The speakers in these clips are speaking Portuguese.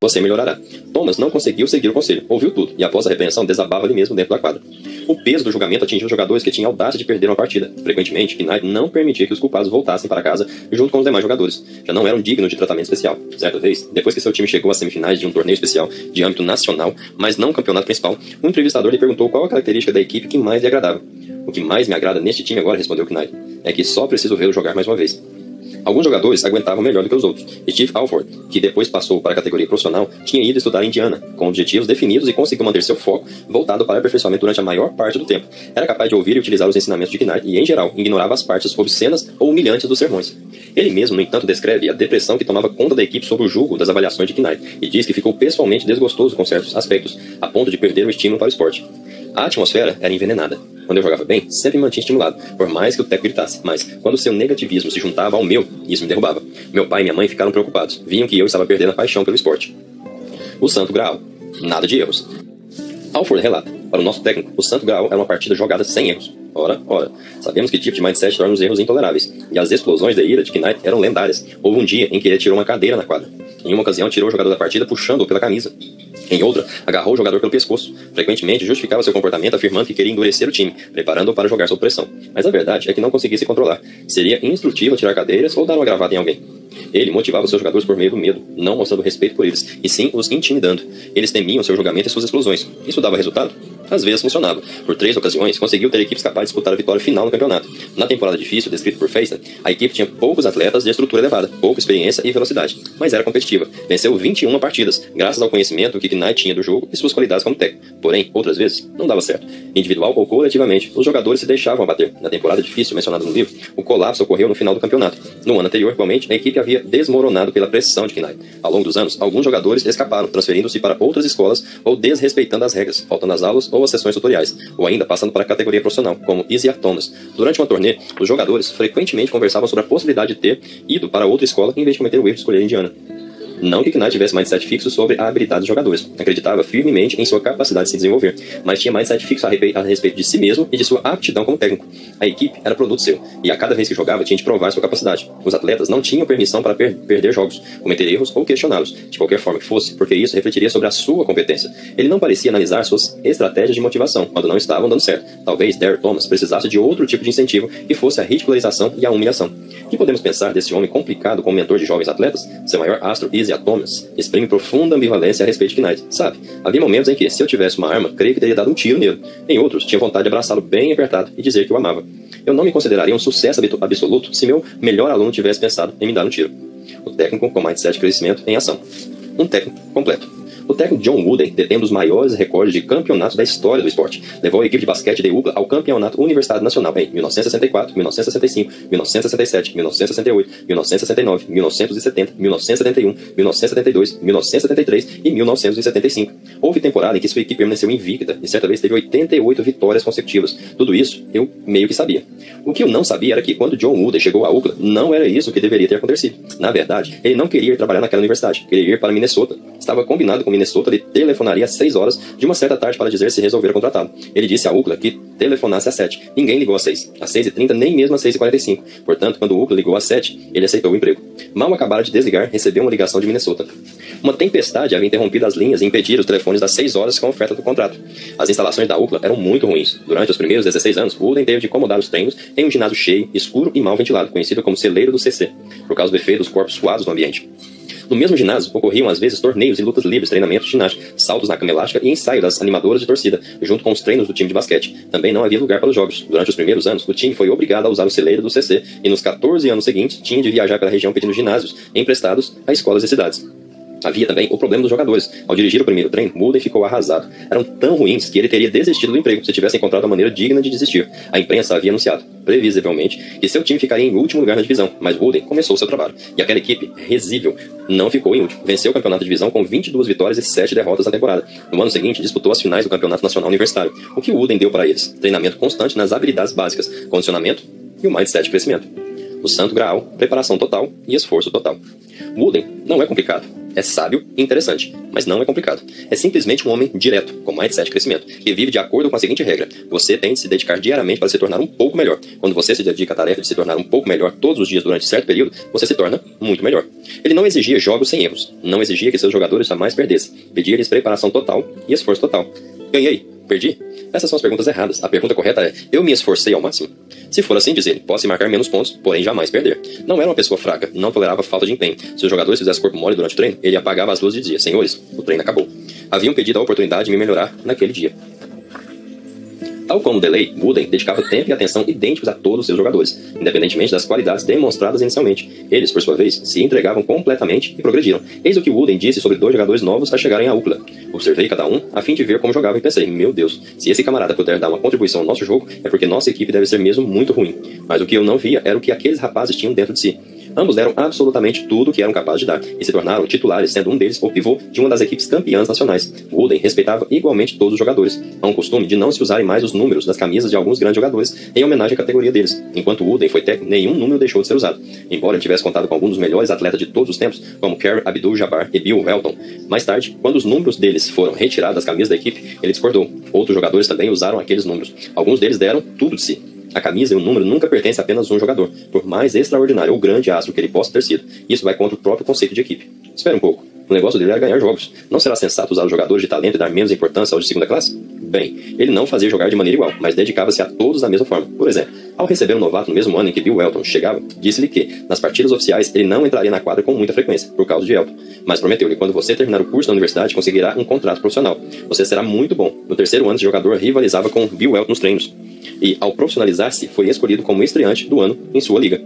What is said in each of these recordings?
você melhorará. Thomas não conseguiu seguir o conselho, ouviu tudo, e após a repreensão desabava ali mesmo dentro da quadra. O peso do julgamento atingiu os jogadores que tinham audácia de perder uma partida. Frequentemente, Knight não permitia que os culpados voltassem para casa junto com os demais jogadores. Já não eram dignos de tratamento especial. Certa vez, depois que seu time chegou às semifinais de um torneio especial de âmbito nacional, mas não o campeonato principal, um entrevistador lhe perguntou qual a característica da equipe que mais lhe agradava. O que mais me agrada neste time agora, respondeu Knight, é que só preciso vê-lo jogar mais uma vez. Alguns jogadores aguentavam melhor do que os outros. Steve Alford, que depois passou para a categoria profissional, tinha ido estudar em Indiana, com objetivos definidos e conseguiu manter seu foco voltado para o aperfeiçoamento durante a maior parte do tempo. Era capaz de ouvir e utilizar os ensinamentos de Knight e, em geral, ignorava as partes obscenas ou humilhantes dos sermões. Ele mesmo, no entanto, descreve a depressão que tomava conta da equipe sob o julgo das avaliações de Knight e diz que ficou pessoalmente desgostoso com certos aspectos, a ponto de perder o estímulo para o esporte. A atmosfera era envenenada. Quando eu jogava bem, sempre me mantinha estimulado, por mais que o técnico gritasse. Mas, quando seu negativismo se juntava ao meu, isso me derrubava. Meu pai e minha mãe ficaram preocupados. Viam que eu estava perdendo a paixão pelo esporte. O Santo Graal. Nada de erros. Alford relata. Para o nosso técnico, o Santo Graal era uma partida jogada sem erros. Ora. Sabemos que tipo de mindset torna os erros intoleráveis. E as explosões de ira de Knight eram lendárias. Houve um dia em que ele tirou uma cadeira na quadra. Em uma ocasião, tirou o jogador da partida puxando-o pela camisa. Em outra, agarrou o jogador pelo pescoço. Frequentemente, justificava seu comportamento afirmando que queria endurecer o time, preparando-o para jogar sob pressão. Mas a verdade é que não conseguia se controlar. Seria instrutivo tirar cadeiras ou dar uma gravata em alguém. Ele motivava seus jogadores por meio do medo, não mostrando respeito por eles, e sim os intimidando. Eles temiam seu julgamento e suas explosões. Isso dava resultado? Às vezes funcionava. Por 3 ocasiões, conseguiu ter equipes capazes de disputar a vitória final no campeonato. Na temporada difícil, descrita por Feistan, a equipe tinha poucos atletas de estrutura elevada, pouca experiência e velocidade, mas era competitiva. Venceu 21 partidas, graças ao conhecimento que Knight tinha do jogo e suas qualidades como técnico. Porém, outras vezes, não dava certo. Individual ou coletivamente, os jogadores se deixavam abater. Na temporada difícil mencionada no livro, o colapso ocorreu no final do campeonato. No ano anterior, igualmente, a equipe havia desmoronado pela pressão de Knight. Ao longo dos anos, alguns jogadores escaparam, transferindo-se para outras escolas ou desrespeitando as regras, faltando às aulas ou às sessões tutoriais, ou ainda passando para a categoria profissional, como Isaiah Thomas. Durante uma turnê, os jogadores frequentemente conversavam sobre a possibilidade de ter ido para outra escola em vez de cometer o erro de escolher Indiana. Não que Knight tivesse mindset fixo sobre a habilidade dos jogadores. Acreditava firmemente em sua capacidade de se desenvolver, mas tinha mindset fixo a respeito de si mesmo e de sua aptidão como técnico. A equipe era produto seu, e a cada vez que jogava tinha de provar sua capacidade. Os atletas não tinham permissão para perder jogos, cometer erros ou questioná-los, de qualquer forma que fosse, porque isso refletiria sobre a sua competência. Ele não parecia analisar suas estratégias de motivação, quando não estavam dando certo. Talvez Derek Thomas precisasse de outro tipo de incentivo, que fosse a ridicularização e a humilhação. O que podemos pensar desse homem complicado como mentor de jovens atletas? Seu maior astro, Isaiah Thomas, exprime profunda ambivalência a respeito de Knight. Sabe, havia momentos em que, se eu tivesse uma arma, creio que teria dado um tiro nele. Em outros, tinha vontade de abraçá-lo bem apertado e dizer que o amava. Eu não me consideraria um sucesso absoluto se meu melhor aluno tivesse pensado em me dar um tiro. O técnico com mindset de crescimento em ação. Um técnico completo. O técnico John Wooden detém um dos maiores recordes de campeonatos da história do esporte. Levou a equipe de basquete de UCLA ao campeonato Universidade Nacional em 1964, 1965, 1967, 1968, 1969, 1970, 1971, 1972, 1973 e 1975. Houve temporada em que sua equipe permaneceu invicta e certa vez teve 88 vitórias consecutivas. Tudo isso eu meio que sabia. O que eu não sabia era que quando John Wooden chegou a UCLA, não era isso que deveria ter acontecido. Na verdade, ele não queria ir trabalhar naquela universidade, queria ir para Minnesota. Estava combinado com Minnesota, ele telefonaria às 6 horas de uma certa tarde para dizer se resolveram contratá-lo. Ele disse a UCLA que telefonasse às 7. Ninguém ligou às 6. Às 6h30, nem mesmo às 6h45. Portanto, quando o UCLA ligou às 7, ele aceitou o emprego. Mal acabara de desligar, recebeu uma ligação de Minnesota. Uma tempestade havia interrompido as linhas e impedido os telefones das 6 horas com a oferta do contrato. As instalações da UCLA eram muito ruins. Durante os primeiros 16 anos, Wooden teve de incomodar os treinos em um ginásio cheio, escuro e mal ventilado, conhecido como celeiro do CC, por causa do efeito dos corpos suados no ambiente. No mesmo ginásio, ocorriam às vezes torneios e lutas livres, treinamentos de ginástica, saltos na cama elástica e ensaio das animadoras de torcida, junto com os treinos do time de basquete. Também não havia lugar para os jogos. Durante os primeiros anos, o time foi obrigado a usar o celeiro do CC e nos 14 anos seguintes tinha de viajar pela região pedindo ginásios emprestados a escolas e cidades. Havia também o problema dos jogadores. Ao dirigir o primeiro treino, Wooden ficou arrasado. Eram tão ruins que ele teria desistido do emprego se tivesse encontrado uma maneira digna de desistir. A imprensa havia anunciado, previsivelmente, que seu time ficaria em último lugar na divisão, mas Wooden começou seu trabalho. E aquela equipe, risível, não ficou em último. Venceu o campeonato de divisão com 22 vitórias e 7 derrotas na temporada. No ano seguinte, disputou as finais do Campeonato Nacional Universitário. O que Wooden deu para eles? Treinamento constante nas habilidades básicas, condicionamento e o mindset de crescimento. o santo graal, preparação total e esforço total. Wooden não é complicado. É sábio e interessante, mas não é complicado. É simplesmente um homem direto, com mindset de crescimento, que vive de acordo com a seguinte regra: você tem de se dedicar diariamente para se tornar um pouco melhor. Quando você se dedica à tarefa de se tornar um pouco melhor todos os dias durante certo período, você se torna muito melhor. Ele não exigia jogos sem erros, não exigia que seus jogadores jamais perdessem, pedia-lhes preparação total e esforço total. Ganhei? Perdi? Essas são as perguntas erradas. A pergunta correta é: eu me esforcei ao máximo? Se for assim, diz ele, pode-se marcar menos pontos, porém jamais perder. Não era uma pessoa fraca, não tolerava falta de empenho. Se os jogadores fizessem corpo mole durante o treino, ele apagava as luzes e dizia: senhores, o treino acabou. Haviam pedido a oportunidade de me melhorar naquele dia. Tal como Delay, Wooden dedicava tempo e atenção idênticos a todos os seus jogadores, independentemente das qualidades demonstradas inicialmente. Eles, por sua vez, se entregavam completamente e progrediram. Eis o que Wooden disse sobre 2 jogadores novos a chegarem à UCLA. Observei cada um a fim de ver como jogavam e pensei: meu Deus, se esse camarada puder dar uma contribuição ao nosso jogo, é porque nossa equipe deve ser mesmo muito ruim. Mas o que eu não via era o que aqueles rapazes tinham dentro de si. Ambos deram absolutamente tudo o que eram capazes de dar e se tornaram titulares, sendo um deles o pivô de uma das equipes campeãs nacionais. Wooden respeitava igualmente todos os jogadores. Há um costume de não se usarem mais os números das camisas de alguns grandes jogadores em homenagem à categoria deles. Enquanto Wooden foi técnico, nenhum número deixou de ser usado. Embora ele tivesse contado com alguns dos melhores atletas de todos os tempos, como Kareem Abdul-Jabbar e Bill Walton, mais tarde, quando os números deles foram retirados das camisas da equipe, ele discordou. Outros jogadores também usaram aqueles números. Alguns deles deram tudo de si. A camisa e o número nunca pertencem a apenas um jogador, por mais extraordinário ou grande astro que ele possa ter sido. Isso vai contra o próprio conceito de equipe. Espera um pouco. O negócio dele era ganhar jogos. Não será sensato usar os jogadores de talento e dar menos importância aos de segunda classe? Bem, ele não fazia jogar de maneira igual, mas dedicava-se a todos da mesma forma. Por exemplo, ao receber um novato no mesmo ano em que Bill Walton chegava, disse-lhe que, nas partidas oficiais, ele não entraria na quadra com muita frequência, por causa de Walton. Mas prometeu-lhe que quando você terminar o curso na universidade, conseguirá um contrato profissional. Você será muito bom. No terceiro ano, esse jogador rivalizava com Bill Walton nos treinos. E, ao profissionalizar-se, foi escolhido como estreante do ano em sua liga.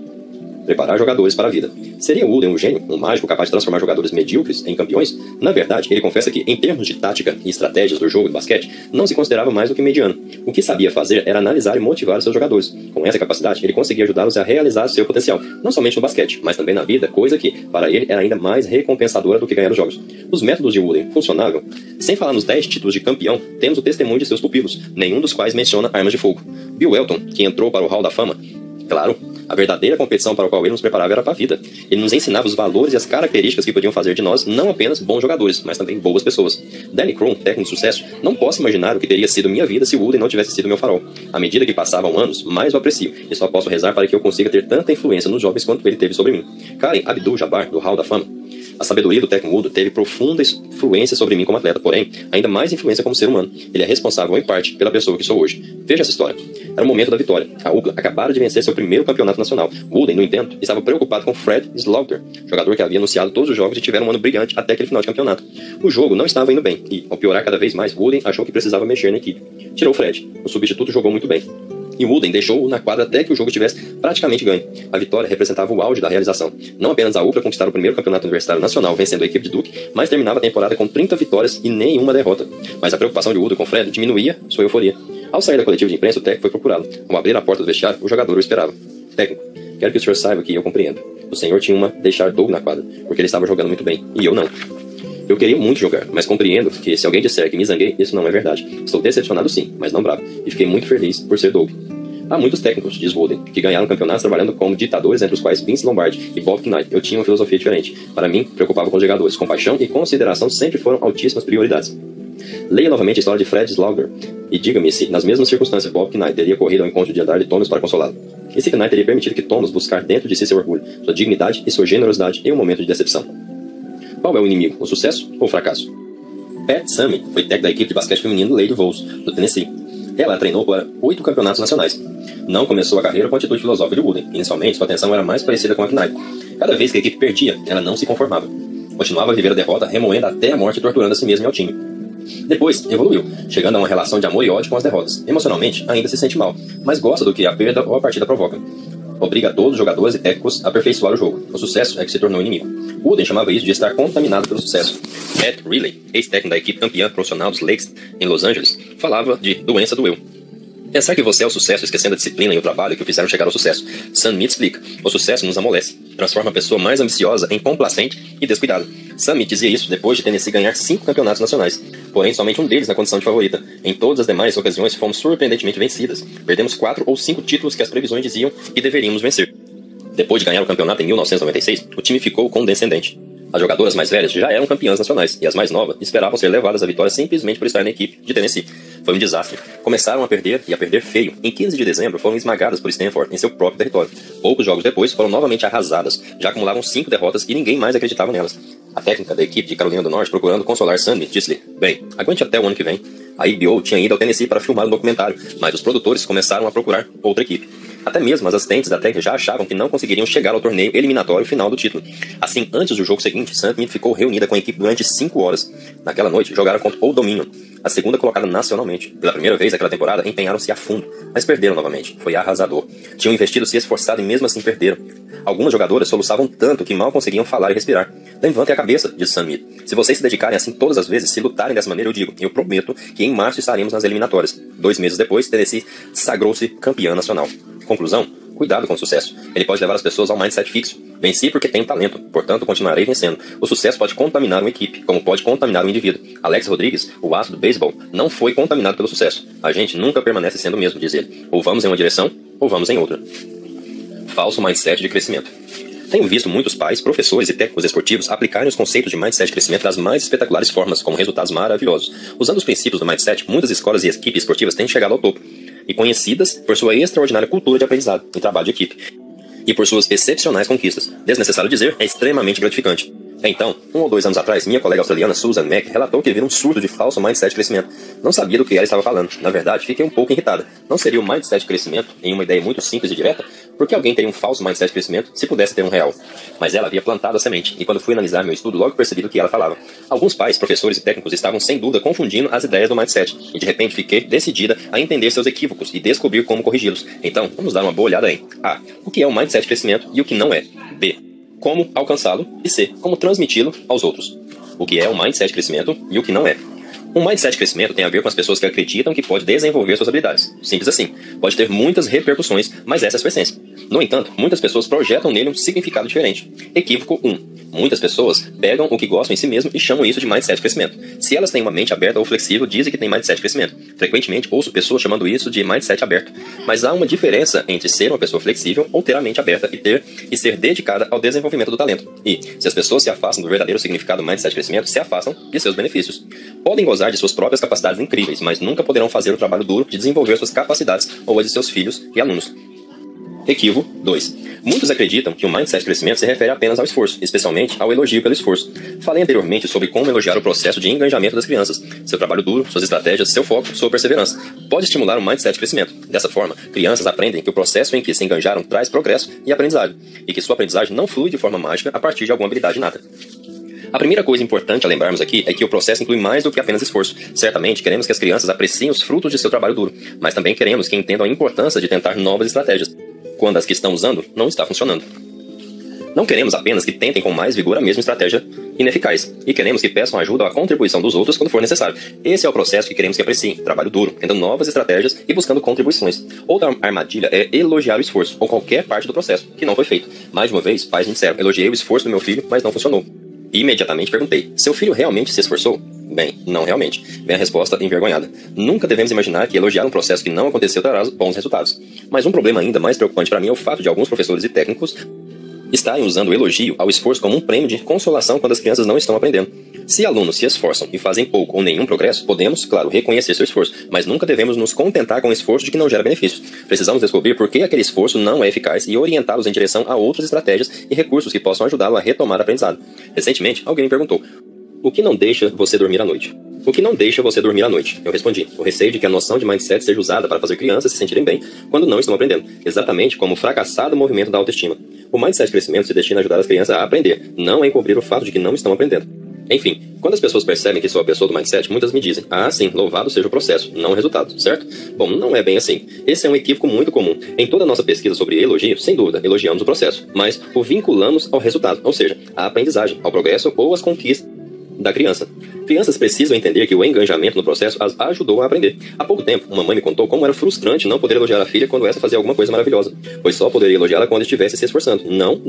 Preparar jogadores para a vida. Seria Wooden um gênio, um mágico capaz de transformar jogadores medíocres em campeões? Na verdade, ele confessa que, em termos de tática e estratégias do jogo de basquete, não se considerava mais do que mediano. O que sabia fazer era analisar e motivar seus jogadores. Com essa capacidade, ele conseguia ajudá-los a realizar seu potencial, não somente no basquete, mas também na vida, coisa que, para ele, era ainda mais recompensadora do que ganhar os jogos. Os métodos de Wooden funcionavam. Sem falar nos 10 títulos de campeão, temos o testemunho de seus pupilos, nenhum dos quais menciona armas de fogo. Bill Walton, que entrou para o Hall da Fama, claro, a verdadeira competição para a qual ele nos preparava era para a vida. Ele nos ensinava os valores e as características que podiam fazer de nós não apenas bons jogadores, mas também boas pessoas. Danny Crum, técnico de sucesso, não posso imaginar o que teria sido minha vida se Wooden não tivesse sido meu farol. À medida que passavam anos, mais o aprecio, e só posso rezar para que eu consiga ter tanta influência nos jovens quanto ele teve sobre mim. Kareem Abdul-Jabbar, do Hall da Fama. A sabedoria do técnico Wooden teve profunda influência sobre mim como atleta, porém, ainda mais influência como ser humano. Ele é responsável, em parte, pela pessoa que sou hoje. Veja essa história. Era o momento da vitória. A UCLA acabara de vencer seu primeiro campeonato nacional. Wooden, no entanto, estava preocupado com Fred Slaughter, jogador que havia anunciado todos os jogos e tiveram um ano brilhante até aquele final de campeonato. O jogo não estava indo bem e, ao piorar cada vez mais, Wooden achou que precisava mexer na equipe. Tirou Fred. O substituto jogou muito bem. E Wooden deixou-o na quadra até que o jogo tivesse praticamente ganho. A vitória representava o auge da realização. Não apenas a UCLA conquistar o primeiro campeonato universitário nacional vencendo a equipe de Duke, mas terminava a temporada com 30 vitórias e nenhuma derrota. Mas a preocupação de Wooden com Fred diminuía sua euforia. Ao sair da coletiva de imprensa, o técnico foi procurá-lo. Ao abrir a porta do vestiário, o jogador o esperava. Técnico, quero que o senhor saiba que eu compreendo. O senhor tinha uma deixar Doug na quadra, porque ele estava jogando muito bem, e eu não. Eu queria muito jogar, mas compreendo que se alguém disser que me zanguei, isso não é verdade. Estou decepcionado sim, mas não bravo, e fiquei muito feliz por ser Doug. Há muitos técnicos, diz Wooden, que ganharam campeonatos trabalhando como ditadores, entre os quais Vince Lombardi e Bob Knight. Eu tinha uma filosofia diferente. Para mim, preocupava com os jogadores. Compaixão e consideração sempre foram altíssimas prioridades. Leia novamente a história de Fred Slaughter e diga-me se, nas mesmas circunstâncias, Bob Knight teria corrido ao encontro de andar de Thomas para consolá-lo. E se Knight teria permitido que Thomas buscar dentro de si seu orgulho, sua dignidade e sua generosidade em um momento de decepção. Qual é o inimigo, o sucesso ou o fracasso? Pat Summitt foi técnico da equipe de basquete feminino Lady Vols, do Tennessee. Ela treinou para 8 campeonatos nacionais. Não começou a carreira com a atitude filosófica de Wooden. Inicialmente, sua atenção era mais parecida com a Knight. Cada vez que a equipe perdia, ela não se conformava. Continuava a viver a derrota, remoendo até a morte e torturando a si mesma e ao time. Depois, evoluiu, chegando a uma relação de amor e ódio com as derrotas. Emocionalmente, ainda se sente mal, mas gosta do que a perda ou a partida provoca. Obriga todos os jogadores e técnicos a aperfeiçoar o jogo. O sucesso é que se tornou inimigo. Wooden chamava isso de estar contaminado pelo sucesso. Pat Riley, ex-técnico da equipe campeã profissional dos Lakers em Los Angeles, falava de doença do eu. Pensar que você é o sucesso esquecendo a disciplina e o trabalho que o fizeram chegar ao sucesso. Summitt explica, o sucesso nos amolece, transforma a pessoa mais ambiciosa em complacente e descuidada. Summitt dizia isso depois de Tennessee ganhar 5 campeonatos nacionais, porém somente um deles na condição de favorita. Em todas as demais ocasiões fomos surpreendentemente vencidas. Perdemos 4 ou 5 títulos que as previsões diziam que deveríamos vencer. Depois de ganhar o campeonato em 1996, o time ficou condescendente. As jogadoras mais velhas já eram campeãs nacionais, e as mais novas esperavam ser levadas à vitória simplesmente por estar na equipe de Tennessee. Foi um desastre. Começaram a perder, e a perder feio. Em 15 de dezembro, foram esmagadas por Stanford em seu próprio território. Poucos jogos depois, foram novamente arrasadas. Já acumulavam 5 derrotas e ninguém mais acreditava nelas. A técnica da equipe de Carolina do Norte, procurando consolar Sandy, disse-lhe: "Bem, aguente até o ano que vem." A HBO tinha ido ao Tennessee para filmar um documentário, mas os produtores começaram a procurar outra equipe. Até mesmo as assistentes da técnica já achavam que não conseguiriam chegar ao torneio eliminatório final do título. Assim, antes do jogo seguinte, Sandy ficou reunida com a equipe durante 5 horas. Naquela noite, jogaram contra Old Dominion, a segunda colocada nacionalmente. Pela primeira vez naquela temporada, empenharam-se a fundo, mas perderam novamente. Foi arrasador. Tinham investido, se esforçado e mesmo assim perderam. Algumas jogadoras soluçavam tanto que mal conseguiam falar e respirar. "Levantem a cabeça", disse Sandy. "Se vocês se dedicarem assim todas as vezes, se lutarem dessa maneira, eu prometo que em março estaremos nas eliminatórias." 2 meses depois, Tennessee sagrou-se campeã nacional. Conclusão: cuidado com o sucesso. Ele pode levar as pessoas ao mindset fixo. Venci porque tenho talento, portanto continuarei vencendo. O sucesso pode contaminar uma equipe, como pode contaminar um indivíduo. Alex Rodrigues, o astro do beisebol, não foi contaminado pelo sucesso. A gente nunca permanece sendo o mesmo, diz ele. Ou vamos em uma direção, ou vamos em outra. Falso mindset de crescimento. Tenho visto muitos pais, professores e técnicos esportivos aplicarem os conceitos de mindset de crescimento das mais espetaculares formas, com resultados maravilhosos. Usando os princípios do mindset, muitas escolas e equipes esportivas têm chegado ao topo, e conhecidas por sua extraordinária cultura de aprendizado e trabalho de equipe, e por suas excepcionais conquistas. Desnecessário dizer, é extremamente gratificante. Então, 1 ou 2 anos atrás, minha colega australiana Susan Mack relatou que viu um surto de falso mindset de crescimento. Não sabia do que ela estava falando. Na verdade, fiquei um pouco irritada. Não seria o mindset de crescimento, em uma ideia muito simples e direta? Por que alguém teria um falso mindset de crescimento se pudesse ter um real? Mas ela havia plantado a semente, e quando fui analisar meu estudo, logo percebi do que ela falava. Alguns pais, professores e técnicos estavam sem dúvida confundindo as ideias do mindset, e de repente fiquei decidida a entender seus equívocos e descobrir como corrigi-los. Então, vamos dar uma boa olhada em A. O que é um mindset de crescimento e o que não é. B. Como alcançá-lo. E C. Como transmiti-lo aos outros. O que é um mindset de crescimento e o que não é. Um mindset de crescimento tem a ver com as pessoas que acreditam que pode desenvolver suas habilidades. Simples assim. Pode ter muitas repercussões, mas essa é a sua essência. No entanto, muitas pessoas projetam nele um significado diferente. Equívoco 1. Muitas pessoas pegam o que gostam em si mesmo e chamam isso de mindset de crescimento. Se elas têm uma mente aberta ou flexível, dizem que têm mindset de crescimento. Frequentemente ouço pessoas chamando isso de mindset aberto. Mas há uma diferença entre ser uma pessoa flexível ou ter a mente aberta e ser dedicada ao desenvolvimento do talento. E, se as pessoas se afastam do verdadeiro significado do mindset de crescimento, se afastam de seus benefícios. Podem gozar de suas próprias capacidades incríveis, mas nunca poderão fazer o trabalho duro de desenvolver suas capacidades ou as de seus filhos e alunos. Equívoco 2. Muitos acreditam que o mindset de crescimento se refere apenas ao esforço, especialmente ao elogio pelo esforço. Falei anteriormente sobre como elogiar o processo de engajamento das crianças, seu trabalho duro, suas estratégias, seu foco, sua perseverança. Pode estimular um mindset de crescimento. Dessa forma, crianças aprendem que o processo em que se engajaram traz progresso e aprendizagem, e que sua aprendizagem não flui de forma mágica a partir de alguma habilidade inata. A primeira coisa importante a lembrarmos aqui é que o processo inclui mais do que apenas esforço. Certamente, queremos que as crianças apreciem os frutos de seu trabalho duro, mas também queremos que entendam a importância de tentar novas estratégias, quando as que estão usando não está funcionando. Não queremos apenas que tentem com mais vigor a mesma estratégia ineficaz, e queremos que peçam ajuda ou a contribuição dos outros quando for necessário. Esse é o processo que queremos que apreciem, trabalho duro, tentando novas estratégias e buscando contribuições. Outra armadilha é elogiar o esforço, ou qualquer parte do processo, que não foi feito. Mais de uma vez, pais me disseram: elogiei o esforço do meu filho, mas não funcionou. E imediatamente perguntei: seu filho realmente se esforçou? Bem, não realmente. Vem a resposta envergonhada. Nunca devemos imaginar que elogiar um processo que não aconteceu trará bons resultados. Mas um problema ainda mais preocupante para mim é o fato de alguns professores e técnicos estarem usando o elogio ao esforço como um prêmio de consolação quando as crianças não estão aprendendo. Se alunos se esforçam e fazem pouco ou nenhum progresso, podemos, claro, reconhecer seu esforço, mas nunca devemos nos contentar com um esforço de que não gera benefícios. Precisamos descobrir por que aquele esforço não é eficaz e orientá-los em direção a outras estratégias e recursos que possam ajudá-lo a retomar o aprendizado. Recentemente, alguém me perguntou: o que não deixa você dormir à noite? O que não deixa você dormir à noite? Eu respondi: o receio de que a noção de mindset seja usada para fazer crianças se sentirem bem quando não estão aprendendo, exatamente como o fracassado movimento da autoestima. O mindset de crescimento se destina a ajudar as crianças a aprender, não a encobrir o fato de que não estão aprendendo. Enfim, quando as pessoas percebem que sou a pessoa do mindset, muitas me dizem: ah, sim, louvado seja o processo, não o resultado, certo? Bom, não é bem assim. Esse é um equívoco muito comum. Em toda a nossa pesquisa sobre elogio, sem dúvida, elogiamos o processo, mas o vinculamos ao resultado, ou seja, à aprendizagem, ao progresso ou às conquistas da criança. Crianças precisam entender que o engajamento no processo as ajudou a aprender. Há pouco tempo, uma mãe me contou como era frustrante não poder elogiar a filha quando essa fazia alguma coisa maravilhosa, pois só poderia elogiá-la quando estivesse se esforçando. Não.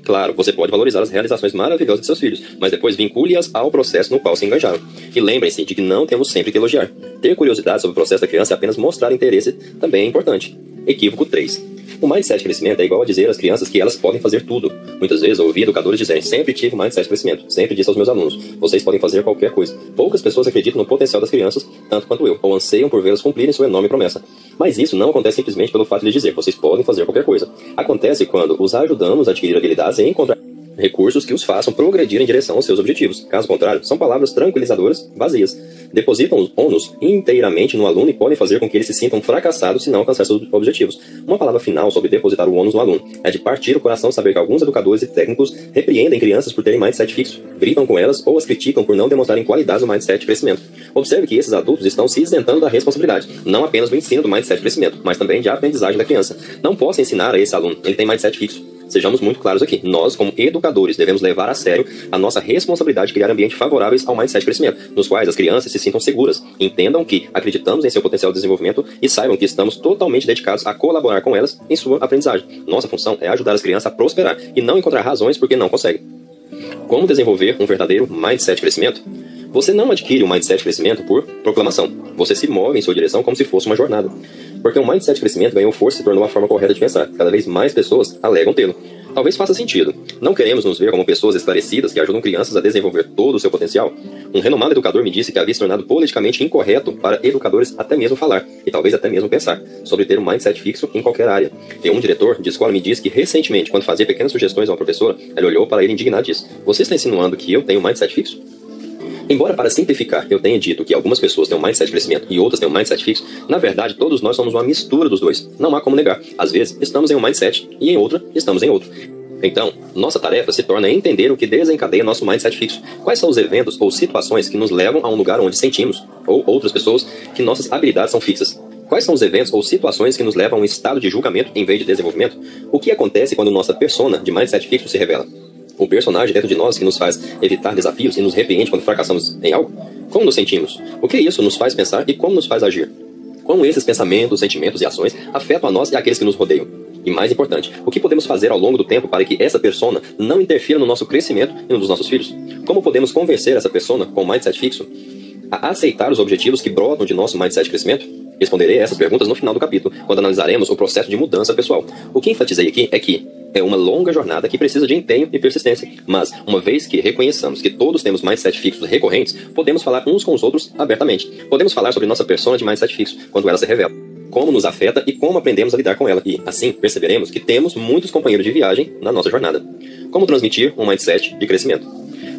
Claro, você pode valorizar as realizações maravilhosas de seus filhos, mas depois vincule-as ao processo no qual se engajaram. E lembrem-se de que não temos sempre que elogiar. Ter curiosidade sobre o processo da criança e apenas mostrar interesse também é importante. Equívoco 3. O mindset de crescimento é igual a dizer às crianças que elas podem fazer tudo. Muitas vezes eu ouvi educadores dizerem: sempre tive um mindset de crescimento, sempre disse aos meus alunos: vocês podem fazer qualquer coisa. Poucas pessoas acreditam no potencial das crianças, tanto quanto eu, ou anseiam por vê-las cumprirem sua enorme promessa. Mas isso não acontece simplesmente pelo fato de dizer: vocês podem fazer qualquer coisa. Acontece quando os ajudamos a adquirir habilidades e encontrar recursos que os façam progredir em direção aos seus objetivos. Caso contrário, são palavras tranquilizadoras vazias. Depositam os ônus inteiramente no aluno e podem fazer com que ele se sinta um fracassado se não alcançar seus objetivos. Uma palavra final sobre depositar o ônus no aluno é de partir o coração saber que alguns educadores e técnicos repreendem crianças por terem mindset fixo, gritam com elas ou as criticam por não demonstrarem qualidades no mindset de crescimento. Observe que esses adultos estão se isentando da responsabilidade, não apenas do ensino do mindset de crescimento, mas também de aprendizagem da criança. Não posso ensinar a esse aluno, ele tem mindset fixo. Sejamos muito claros aqui. Nós, como educadores, devemos levar a sério a nossa responsabilidade de criar ambientes favoráveis ao mindset de crescimento, nos quais as crianças se sintam seguras, entendam que acreditamos em seu potencial de desenvolvimento e saibam que estamos totalmente dedicados a colaborar com elas em sua aprendizagem. Nossa função é ajudar as crianças a prosperar e não encontrar razões porque não conseguem. Como desenvolver um verdadeiro mindset de crescimento? Você não adquire um mindset de crescimento por proclamação. Você se move em sua direção como se fosse uma jornada. Porque o mindset de crescimento ganhou força e se tornou a forma correta de pensar. Cada vez mais pessoas alegam tê-lo. Talvez faça sentido. Não queremos nos ver como pessoas esclarecidas que ajudam crianças a desenvolver todo o seu potencial. Um renomado educador me disse que havia se tornado politicamente incorreto para educadores até mesmo falar, e talvez até mesmo pensar, sobre ter um mindset fixo em qualquer área. E um diretor de escola me disse que recentemente, quando fazia pequenas sugestões a uma professora, ela olhou para ele indignado e disse: você está insinuando que eu tenho um mindset fixo? Embora, para simplificar, eu tenha dito que algumas pessoas têm um mindset de crescimento e outras têm um mindset fixo, na verdade, todos nós somos uma mistura dos dois. Não há como negar. Às vezes, estamos em um mindset e em outra, estamos em outro. Então, nossa tarefa se torna entender o que desencadeia nosso mindset fixo. Quais são os eventos ou situações que nos levam a um lugar onde sentimos, ou outras pessoas, que nossas habilidades são fixas? Quais são os eventos ou situações que nos levam a um estado de julgamento em vez de desenvolvimento? O que acontece quando nossa persona de mindset fixo se revela? O personagem dentro de nós que nos faz evitar desafios e nos repreende quando fracassamos em algo? Como nos sentimos? O que isso nos faz pensar e como nos faz agir? Como esses pensamentos, sentimentos e ações afetam a nós e aqueles que nos rodeiam? E mais importante, o que podemos fazer ao longo do tempo para que essa persona não interfira no nosso crescimento e no dos nossos filhos? Como podemos convencer essa persona com o mindset fixo a aceitar os objetivos que brotam de nosso mindset de crescimento? Responderei essas perguntas no final do capítulo, quando analisaremos o processo de mudança pessoal. O que enfatizei aqui é que é uma longa jornada que precisa de empenho e persistência. Mas, uma vez que reconheçamos que todos temos mindset fixos recorrentes, podemos falar uns com os outros abertamente. Podemos falar sobre nossa persona de mindset fixo, quando ela se revela, como nos afeta e como aprendemos a lidar com ela. E, assim, perceberemos que temos muitos companheiros de viagem na nossa jornada. Como transmitir um mindset de crescimento?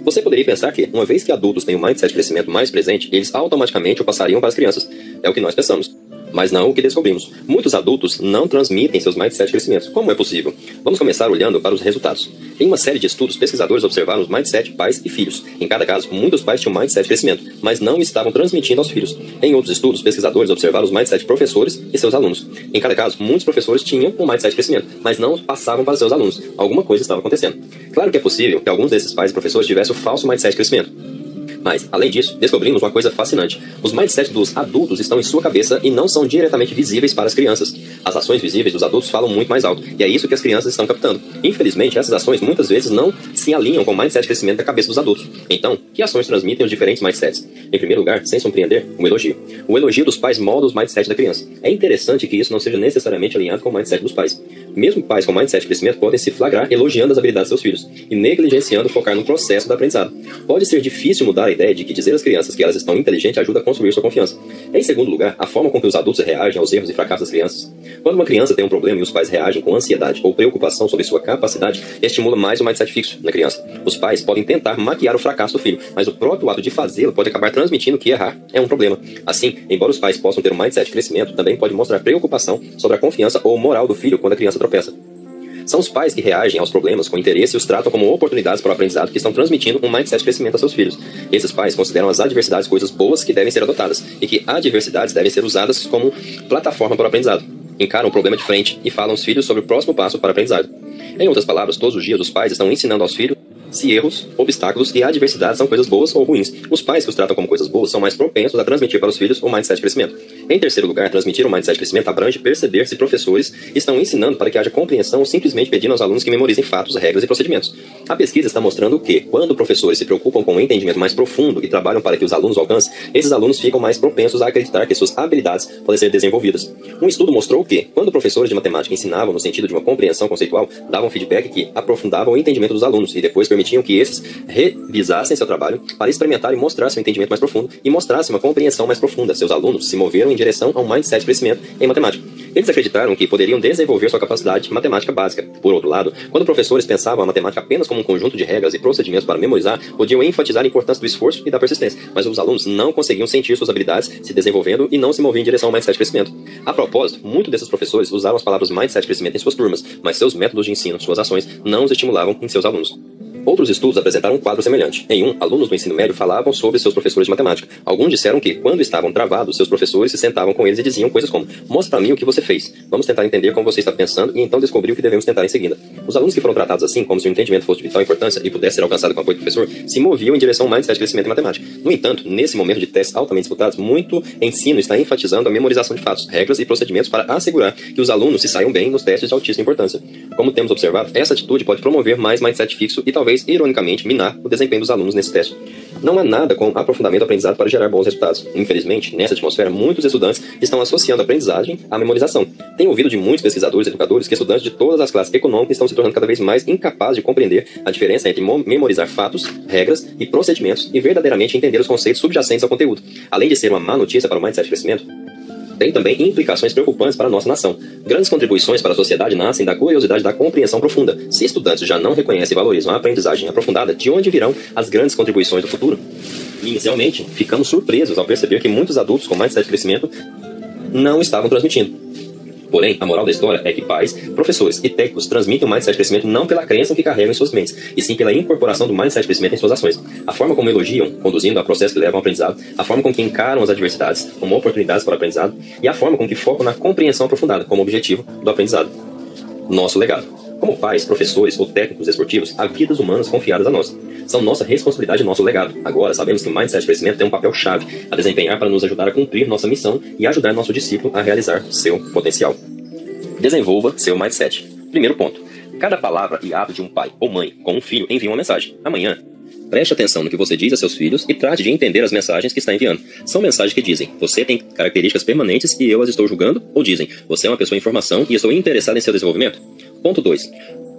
Você poderia pensar que, uma vez que adultos têm um mindset de crescimento mais presente, eles automaticamente o passariam para as crianças. É o que nós pensamos. Mas não o que descobrimos. Muitos adultos não transmitem seus mindset de crescimento. Como é possível? Vamos começar olhando para os resultados. Em uma série de estudos, pesquisadores observaram os mindset de pais e filhos. Em cada caso, muitos pais tinham mindset de crescimento, mas não estavam transmitindo aos filhos. Em outros estudos, pesquisadores observaram os mindset de professores e seus alunos. Em cada caso, muitos professores tinham um mindset de crescimento, mas não passavam para seus alunos. Alguma coisa estava acontecendo. Claro que é possível que alguns desses pais e professores tivessem o falso mindset de crescimento. Mas, além disso, descobrimos uma coisa fascinante. Os mindsets dos adultos estão em sua cabeça e não são diretamente visíveis para as crianças. As ações visíveis dos adultos falam muito mais alto, e é isso que as crianças estão captando. Infelizmente, essas ações muitas vezes não se alinham com o mindset de crescimento da cabeça dos adultos. Então, que ações transmitem os diferentes mindsets? Em primeiro lugar, sem surpreender, o elogio. O elogio dos pais molda os mindsets da criança. É interessante que isso não seja necessariamente alinhado com o mindset dos pais. Mesmo pais com mindset de crescimento podem se flagrar elogiando as habilidades de seus filhos e negligenciando focar no processo do aprendizado. Pode ser difícil mudar a ideia de que dizer às crianças que elas estão inteligentes ajuda a construir sua confiança. Em segundo lugar, a forma com que os adultos reagem aos erros e fracassos das crianças. Quando uma criança tem um problema e os pais reagem com ansiedade ou preocupação sobre sua capacidade, estimula mais o mindset fixo na criança. Os pais podem tentar maquiar o fracasso do filho, mas o próprio ato de fazê-lo pode acabar transmitindo que errar é um problema. Assim, embora os pais possam ter um mindset de crescimento, também pode mostrar preocupação sobre a confiança ou moral do filho quando a criança tropeça. São os pais que reagem aos problemas com interesse e os tratam como oportunidades para o aprendizado que estão transmitindo um mindset de crescimento a seus filhos. Esses pais consideram as adversidades coisas boas que devem ser adotadas e que adversidades devem ser usadas como plataforma para o aprendizado. Encaram o problema de frente e falam aos filhos sobre o próximo passo para o aprendizado. Em outras palavras, todos os dias os pais estão ensinando aos filhos se erros, obstáculos e adversidades são coisas boas ou ruins. Os pais que os tratam como coisas boas são mais propensos a transmitir para os filhos o mindset de crescimento. Em terceiro lugar, transmitir o mindset de crescimento abrange perceber se professores estão ensinando para que haja compreensão ou simplesmente pedindo aos alunos que memorizem fatos, regras e procedimentos. A pesquisa está mostrando que, quando professores se preocupam com um entendimento mais profundo e trabalham para que os alunos o alcancem, esses alunos ficam mais propensos a acreditar que suas habilidades podem ser desenvolvidas. Um estudo mostrou que, quando professores de matemática ensinavam no sentido de uma compreensão conceitual, davam feedback que aprofundavam o entendimento dos alunos e depois permitiam que esses revisassem seu trabalho para experimentar e mostrar seu entendimento mais profundo e mostrassem uma compreensão mais profunda. Seus alunos se moveram em direção a um mindset de crescimento em matemática. Eles acreditaram que poderiam desenvolver sua capacidade matemática básica. Por outro lado, quando professores pensavam a matemática apenas como um conjunto de regras e procedimentos para memorizar, podiam enfatizar a importância do esforço e da persistência, mas os alunos não conseguiam sentir suas habilidades se desenvolvendo e não se moviam em direção ao mindset de crescimento. A propósito, muitos desses professores usavam as palavras mindset de crescimento em suas turmas, mas seus métodos de ensino, suas ações, não os estimulavam em seus alunos. Outros estudos apresentaram um quadro semelhante. Em um, alunos do ensino médio falavam sobre seus professores de matemática. Alguns disseram que, quando estavam travados, seus professores se sentavam com eles e diziam coisas como: mostra para mim o que você fez. Vamos tentar entender como você está pensando e então descobrir o que devemos tentar em seguida. Os alunos que foram tratados assim, como se o entendimento fosse de vital importância e pudesse ser alcançado com o apoio do professor, se moviam em direção ao mindset de crescimento em matemática. No entanto, nesse momento de testes altamente disputados, muito ensino está enfatizando a memorização de fatos, regras e procedimentos para assegurar que os alunos se saiam bem nos testes de altíssima importância. Como temos observado, essa atitude pode promover mais mindset fixo e talvez, ironicamente, minar o desempenho dos alunos nesse teste. Não há nada como aprofundamento do aprendizado para gerar bons resultados. Infelizmente, nessa atmosfera, muitos estudantes estão associando a aprendizagem à memorização. Tenho ouvido de muitos pesquisadores e educadores que estudantes de todas as classes econômicas estão se tornando cada vez mais incapazes de compreender a diferença entre memorizar fatos, regras e procedimentos e verdadeiramente entender os conceitos subjacentes ao conteúdo. Além de ser uma má notícia para o mindset de crescimento, tem também implicações preocupantes para a nossa nação. Grandes contribuições para a sociedade nascem da curiosidade da compreensão profunda. Se estudantes já não reconhecem e valorizam a aprendizagem aprofundada, de onde virão as grandes contribuições do futuro? Inicialmente, ficamos surpresos ao perceber que muitos adultos com mindset de crescimento não estavam transmitindo. Porém, a moral da história é que pais, professores e técnicos transmitem o mindset de crescimento não pela crença que carregam em suas mentes, e sim pela incorporação do mindset de crescimento em suas ações. A forma como elogiam, conduzindo a processos que levam ao aprendizado, a forma com que encaram as adversidades como oportunidades para o aprendizado, e a forma com que focam na compreensão aprofundada como objetivo do aprendizado. Nosso legado. Como pais, professores ou técnicos esportivos, há vidas humanas confiadas a nós. São nossa responsabilidade e nosso legado. Agora, sabemos que o mindset de crescimento tem um papel-chave a desempenhar para nos ajudar a cumprir nossa missão e ajudar nosso discípulo a realizar seu potencial. Desenvolva seu mindset. Primeiro ponto. Cada palavra e ato de um pai ou mãe com um filho envia uma mensagem. Amanhã, preste atenção no que você diz a seus filhos e trate de entender as mensagens que está enviando. São mensagens que dizem: você tem características permanentes e eu as estou julgando? Ou dizem: você é uma pessoa em formação e estou interessado em seu desenvolvimento? Ponto 2.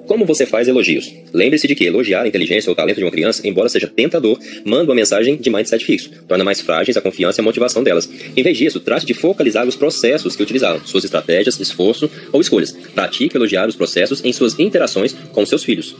Como você faz elogios? Lembre-se de que elogiar a inteligência ou o talento de uma criança, embora seja tentador, manda uma mensagem de mindset fixo, torna mais frágeis a confiança e a motivação delas. Em vez disso, trate de focalizar os processos que utilizaram, suas estratégias, esforço ou escolhas. Pratique elogiar os processos em suas interações com seus filhos.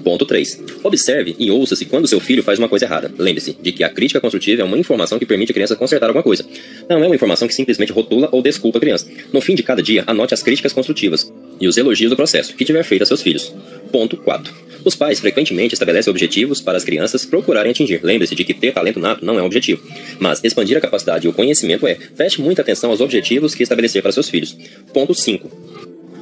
Ponto 3. Observe e ouça-se quando seu filho faz uma coisa errada. Lembre-se de que a crítica construtiva é uma informação que permite a criança consertar alguma coisa. Não é uma informação que simplesmente rotula ou desculpa a criança. No fim de cada dia, anote as críticas construtivas e os elogios do processo que tiver feito a seus filhos. Ponto 4. Os pais frequentemente estabelecem objetivos para as crianças procurarem atingir. Lembre-se de que ter talento nato não é um objetivo, mas expandir a capacidade e o conhecimento é. Preste muita atenção aos objetivos que estabelecer para seus filhos. Ponto 5.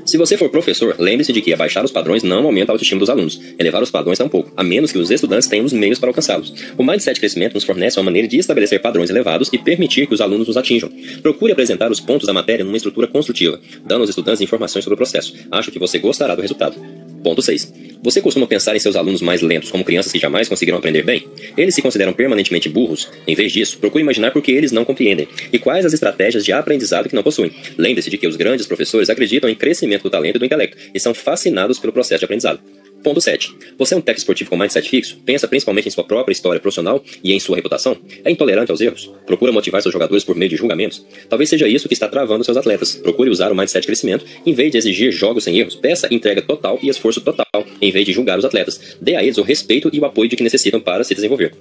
Se você for professor, lembre-se de que abaixar os padrões não aumenta a autoestima dos alunos. Elevar os padrões é um pouco, a menos que os estudantes tenham os meios para alcançá-los. O mindset de crescimento nos fornece uma maneira de estabelecer padrões elevados e permitir que os alunos os atinjam. Procure apresentar os pontos da matéria numa estrutura construtiva, dando aos estudantes informações sobre o processo. Acho que você gostará do resultado. Ponto 6. Você costuma pensar em seus alunos mais lentos como crianças que jamais conseguiram aprender bem? Eles se consideram permanentemente burros? Em vez disso, procure imaginar por que eles não compreendem e quais as estratégias de aprendizado que não possuem. Lembre-se de que os grandes professores acreditam em crescimento do talento e do intelecto e são fascinados pelo processo de aprendizado. Ponto 7. Você é um técnico esportivo com mindset fixo? Pensa principalmente em sua própria história profissional e em sua reputação? É intolerante aos erros? Procura motivar seus jogadores por meio de julgamentos? Talvez seja isso que está travando seus atletas. Procure usar o mindset de crescimento em vez de exigir jogos sem erros. Peça entrega total e esforço total em vez de julgar os atletas. Dê a eles o respeito e o apoio de que necessitam para se desenvolver.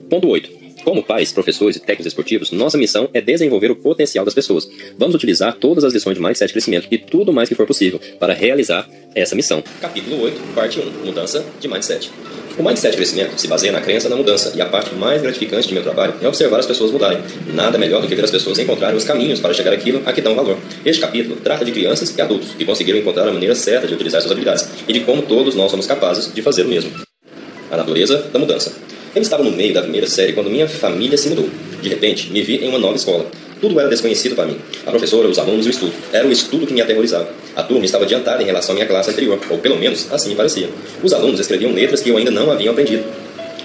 Ponto 8. Como pais, professores e técnicos esportivos, nossa missão é desenvolver o potencial das pessoas. Vamos utilizar todas as lições de mindset de crescimento e tudo mais que for possível para realizar essa missão. Capítulo 8, parte 1. Mudança de mindset. O mindset de crescimento se baseia na crença na mudança, e a parte mais gratificante de meu trabalho é observar as pessoas mudarem. Nada melhor do que ver as pessoas encontrarem os caminhos para chegar àquilo a que dão valor. Este capítulo trata de crianças e adultos que conseguiram encontrar a maneira certa de utilizar suas habilidades e de como todos nós somos capazes de fazer o mesmo. a natureza da mudança. Eu estava no meio da primeira série quando minha família se mudou. De repente, me vi em uma nova escola. Tudo era desconhecido para mim. A professora, os alunos e o estudo. Era o estudo que me aterrorizava. A turma estava adiantada em relação à minha classe anterior, ou pelo menos assim me parecia. Os alunos escreviam letras que eu ainda não haviam aprendido.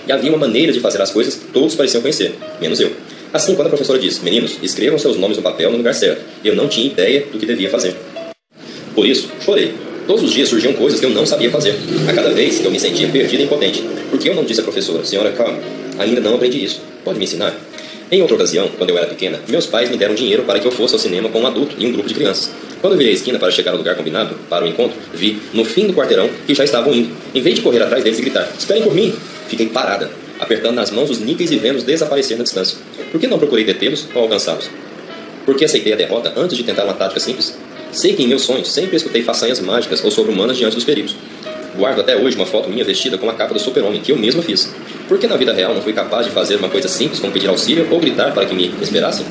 E havia uma maneira de fazer as coisas que todos pareciam conhecer, menos eu. Assim, quando a professora disse: meninos, escrevam seus nomes no papel no lugar certo, eu não tinha ideia do que devia fazer. Por isso, chorei. Todos os dias surgiam coisas que eu não sabia fazer. A cada vez eu me sentia perdido e impotente. Porque eu não disse à professora: senhora Carmen, ainda não aprendi isso. Pode me ensinar? Em outra ocasião, quando eu era pequena, meus pais me deram dinheiro para que eu fosse ao cinema com um adulto e um grupo de crianças. Quando eu virei a esquina para chegar ao lugar combinado para o encontro, vi, no fim do quarteirão, que já estavam indo. Em vez de correr atrás deles e gritar: esperem por mim! Fiquei parada, apertando nas mãos os níqueis e vendo-os desaparecer na distância. Por que não procurei detê-los ou alcançá-los? Por que aceitei a derrota antes de tentar uma tática simples? Sei que em meus sonhos sempre escutei façanhas mágicas ou sobre-humanas diante dos perigos. Guardo até hoje uma foto minha vestida com a capa do super-homem que eu mesmo fiz. Por que na vida real não fui capaz de fazer uma coisa simples como pedir auxílio ou gritar para que me esperassem?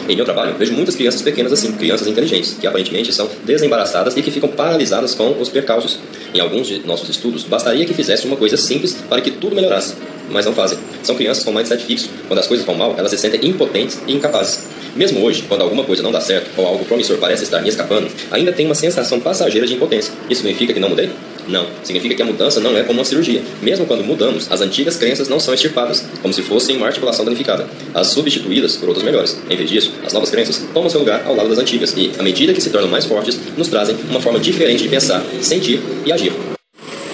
Em meu trabalho, vejo muitas crianças pequenas assim, crianças inteligentes, que aparentemente são desembaraçadas e que ficam paralisadas com os percalços. Em alguns de nossos estudos, bastaria que fizesse uma coisa simples para que tudo melhorasse. Mas não fazem. São crianças com mindset fixo. Quando as coisas vão mal, elas se sentem impotentes e incapazes. Mesmo hoje, quando alguma coisa não dá certo ou algo promissor parece estar me escapando, ainda tem uma sensação passageira de impotência. Isso significa que não mudei? Não. Significa que a mudança não é como uma cirurgia. Mesmo quando mudamos, as antigas crenças não são extirpadas, como se fossem uma articulação danificada, as substituídas por outras melhores. Em vez disso, as novas crenças tomam seu lugar ao lado das antigas e, à medida que se tornam mais fortes, nos trazem uma forma diferente de pensar, sentir e agir.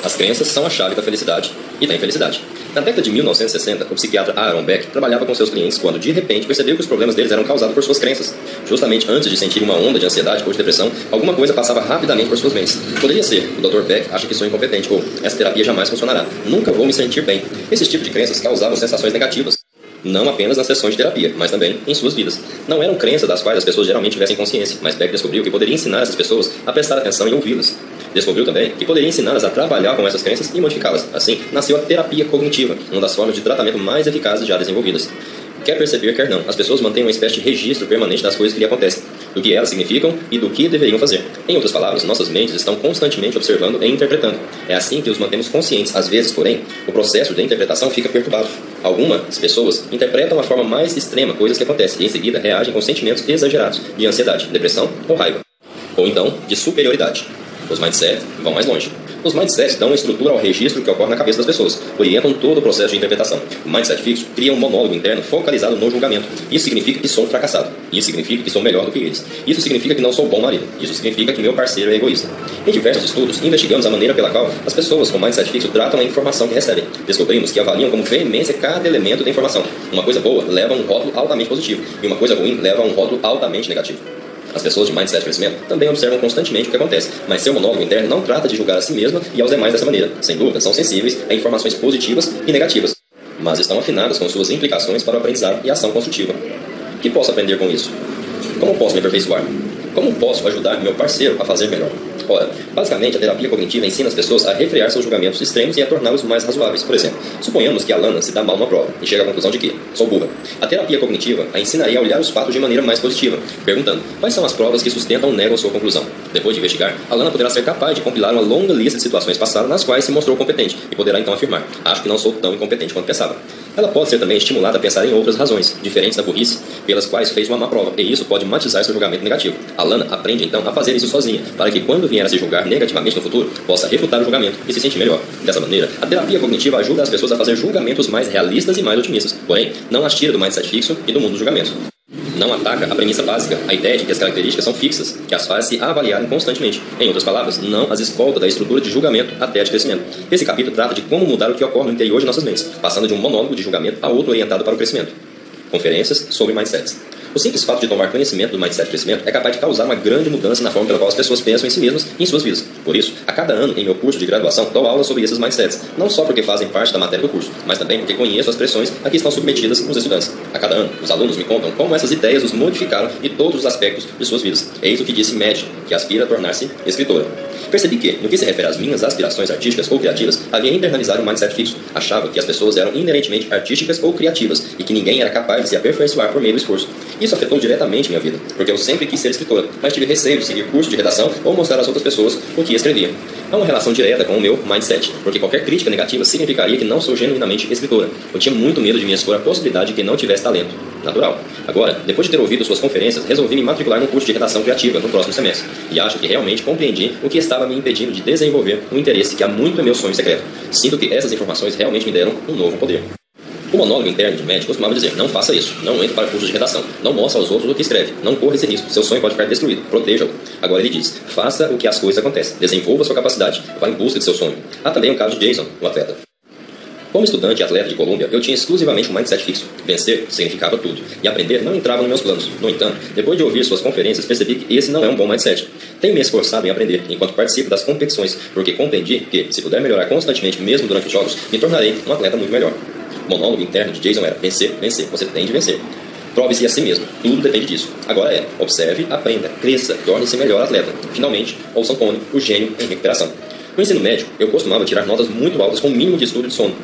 As crenças são a chave da felicidade e da infelicidade. Na década de 1960, o psiquiatra Aaron Beck trabalhava com seus clientes quando, de repente, percebeu que os problemas deles eram causados por suas crenças. Justamente antes de sentir uma onda de ansiedade ou de depressão, alguma coisa passava rapidamente por suas mentes. Poderia ser: o Dr. Beck acha que sou incompetente, ou essa terapia jamais funcionará, nunca vou me sentir bem. Esses tipos de crenças causavam sensações negativas. Não apenas nas sessões de terapia, mas também em suas vidas. Não eram crenças das quais as pessoas geralmente tivessem consciência, mas Beck descobriu que poderia ensinar essas pessoas a prestar atenção e ouvi-las. Descobriu também que poderia ensiná-las a trabalhar com essas crenças e modificá-las. Assim, nasceu a terapia cognitiva, uma das formas de tratamento mais eficazes já desenvolvidas. Quer perceber, quer não, as pessoas mantêm uma espécie de registro permanente das coisas que lhe acontecem, do que elas significam e do que deveriam fazer. Em outras palavras, nossas mentes estão constantemente observando e interpretando. É assim que os mantemos conscientes. Às vezes, porém, o processo de interpretação fica perturbado. Algumas pessoas interpretam a forma mais extrema coisas que acontecem e em seguida reagem com sentimentos exagerados de ansiedade, depressão ou raiva. Ou então, de superioridade. Os mindsets vão mais longe. Os mindsets dão uma estrutura ao registro que ocorre na cabeça das pessoas, orientam todo o processo de interpretação. O mindset fixo cria um monólogo interno focalizado no julgamento. Isso significa que sou um fracassado. Isso significa que sou melhor do que eles. Isso significa que não sou bom marido. Isso significa que meu parceiro é egoísta. Em diversos estudos, investigamos a maneira pela qual as pessoas com mindset fixo tratam a informação que recebem. Descobrimos que avaliam como veemência cada elemento da informação. Uma coisa boa leva a um rótulo altamente positivo, e uma coisa ruim leva a um rótulo altamente negativo. As pessoas de mindset de crescimento também observam constantemente o que acontece, mas seu monólogo interno não trata de julgar a si mesma e aos demais dessa maneira. Sem dúvida, são sensíveis a informações positivas e negativas, mas estão afinadas com suas implicações para o aprendizado e a ação construtiva. O que posso aprender com isso? Como posso me aperfeiçoar? Como posso ajudar meu parceiro a fazer melhor? Ora, basicamente, a terapia cognitiva ensina as pessoas a refrear seus julgamentos extremos e a torná-los mais razoáveis. Por exemplo, suponhamos que a Lana se dá mal numa prova e chega à conclusão de que sou burra. A terapia cognitiva a ensinaria a olhar os fatos de maneira mais positiva, perguntando quais são as provas que sustentam ou negam sua conclusão. Depois de investigar, a Lana poderá ser capaz de compilar uma longa lista de situações passadas nas quais se mostrou competente e poderá então afirmar: acho que não sou tão incompetente quanto pensava. Ela pode ser também estimulada a pensar em outras razões, diferentes da burrice, pelas quais fez uma má prova, e isso pode matizar seu julgamento negativo. A Lana aprende então a fazer isso sozinha, para que quando vier a se julgar negativamente no futuro, possa refutar o julgamento e se sentir melhor. Dessa maneira, a terapia cognitiva ajuda as pessoas a fazer julgamentos mais realistas e mais otimistas, porém, não as tira do mindset fixo e do mundo dos julgamentos. Não ataca a premissa básica, a ideia de que as características são fixas, que as faz se avaliarem constantemente. Em outras palavras, não as escolta da estrutura de julgamento até a de crescimento. Esse capítulo trata de como mudar o que ocorre no interior de nossas mentes, passando de um monólogo de julgamento a outro orientado para o crescimento. Conferências sobre mindsets. O simples fato de tomar conhecimento do mindset de crescimento é capaz de causar uma grande mudança na forma pela qual as pessoas pensam em si mesmas e em suas vidas. Por isso, a cada ano, em meu curso de graduação, dou aulas sobre esses mindsets, não só porque fazem parte da matéria do curso, mas também porque conheço as pressões a que estão submetidas os estudantes. A cada ano, os alunos me contam como essas ideias os modificaram em todos os aspectos de suas vidas. Eis o que disse Madge, que aspira a tornar-se escritora. Percebi que, no que se refere às minhas aspirações artísticas ou criativas, havia internalizado um mindset fixo. Achava que as pessoas eram inerentemente artísticas ou criativas e que ninguém era capaz de se aperfeiçoar por meio do esforço. Isso afetou diretamente minha vida, porque eu sempre quis ser escritora, mas tive receio de seguir curso de redação ou mostrar às outras pessoas o que escrevia. Há uma relação direta com o meu mindset, porque qualquer crítica negativa significaria que não sou genuinamente escritora. Eu tinha muito medo de me expor à possibilidade de que não tivesse talento. Natural. Agora, depois de ter ouvido suas conferências, resolvi me matricular num curso de redação criativa no próximo semestre. E acho que realmente compreendi o que estava me impedindo de desenvolver um interesse que há muito é meu sonho secreto. Sinto que essas informações realmente me deram um novo poder. O monólogo interno de médico costumava dizer: não faça isso, não entre para cursos de redação, não mostre aos outros o que escreve, não corra esse risco, seu sonho pode ficar destruído, proteja-o. Agora ele diz: faça o que as coisas acontecem, desenvolva sua capacidade, vá em busca de seu sonho. Há também o caso de Jason, o atleta. Como estudante e atleta de Colômbia, eu tinha exclusivamente um mindset fixo. Vencer significava tudo, e aprender não entrava nos meus planos. No entanto, depois de ouvir suas conferências, percebi que esse não é um bom mindset. Tenho me esforçado em aprender, enquanto participo das competições, porque compreendi que, se puder melhorar constantemente, mesmo durante os jogos, me tornarei um atleta muito melhor. O monólogo interno de Jason era: vencer, vencer, você tem de vencer. Prove-se a si mesmo, tudo depende disso. Agora observe, aprenda, cresça, torne-se melhor atleta. Finalmente, ouçam Tony, o gênio em recuperação. No ensino médio, eu costumava tirar notas muito altas com o mínimo de estudo e de sono.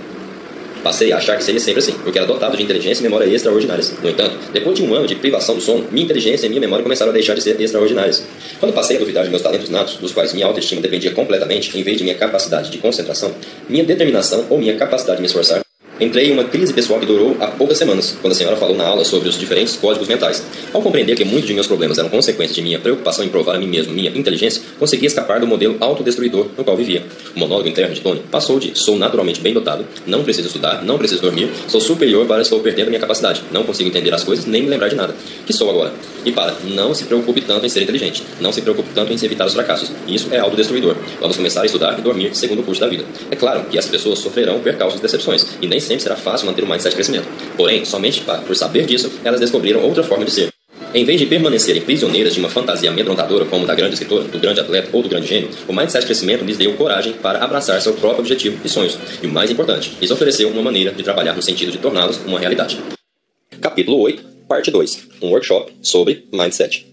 Passei a achar que seria sempre assim, porque era dotado de inteligência e memória extraordinárias. No entanto, depois de um ano de privação do sono, minha inteligência e minha memória começaram a deixar de ser extraordinárias. Quando passei a duvidar de meus talentos natos, dos quais minha autoestima dependia completamente, em vez de minha capacidade de concentração, minha determinação ou minha capacidade de me esforçar, entrei em uma crise pessoal que durou há poucas semanas, quando a senhora falou na aula sobre os diferentes códigos mentais. Ao compreender que muitos de meus problemas eram consequências de minha preocupação em provar a mim mesmo minha inteligência, consegui escapar do modelo autodestruidor no qual vivia. O monólogo interno de Tony passou de: sou naturalmente bem dotado, não preciso estudar, não preciso dormir, sou superior para estou perdendo minha capacidade, não consigo entender as coisas nem me lembrar de nada. Que sou agora? E para: não se preocupe tanto em ser inteligente, não se preocupe tanto em se evitar os fracassos. Isso é autodestruidor. Vamos começar a estudar e dormir segundo o curso da vida. É claro que as pessoas sofrerão percalços e decepções, e nem sempre será fácil manter um mindset de crescimento. Porém, somente por saber disso, elas descobriram outra forma de ser. Em vez de permanecerem prisioneiras de uma fantasia amedrontadora como da grande escritora, do grande atleta ou do grande gênio, o mindset de crescimento lhes deu coragem para abraçar seu próprio objetivo e sonhos. E o mais importante, lhes ofereceu uma maneira de trabalhar no sentido de torná-los uma realidade. Capítulo 8, parte 2. Um workshop sobre mindset.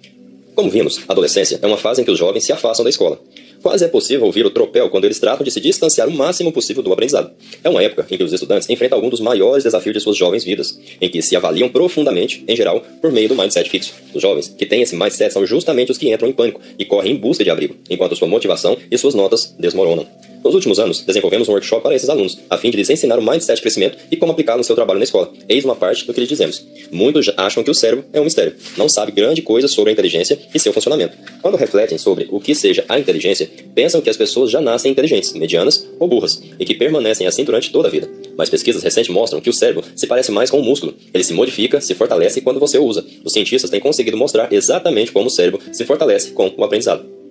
Como vimos, a adolescência é uma fase em que os jovens se afastam da escola. Quase é possível ouvir o tropel quando eles tratam de se distanciar o máximo possível do aprendizado. É uma época em que os estudantes enfrentam algum dos maiores desafios de suas jovens vidas, em que se avaliam profundamente, em geral, por meio do mindset fixo. Os jovens que têm esse mindset são justamente os que entram em pânico e correm em busca de abrigo, enquanto sua motivação e suas notas desmoronam. Nos últimos anos, desenvolvemos um workshop para esses alunos, a fim de lhes ensinar o mindset de crescimento e como aplicá-lo no seu trabalho na escola. Eis uma parte do que lhes dizemos. Muitos acham que o cérebro é um mistério, não sabe grande coisa sobre a inteligência e seu funcionamento. Quando refletem sobre o que seja a inteligência, pensam que as pessoas já nascem inteligentes, medianas ou burras, e que permanecem assim durante toda a vida. Mas pesquisas recentes mostram que o cérebro se parece mais com um músculo. Ele se modifica, se fortalece quando você o usa. Os cientistas têm conseguido mostrar exatamente como o cérebro se fortalece com o aprendizado.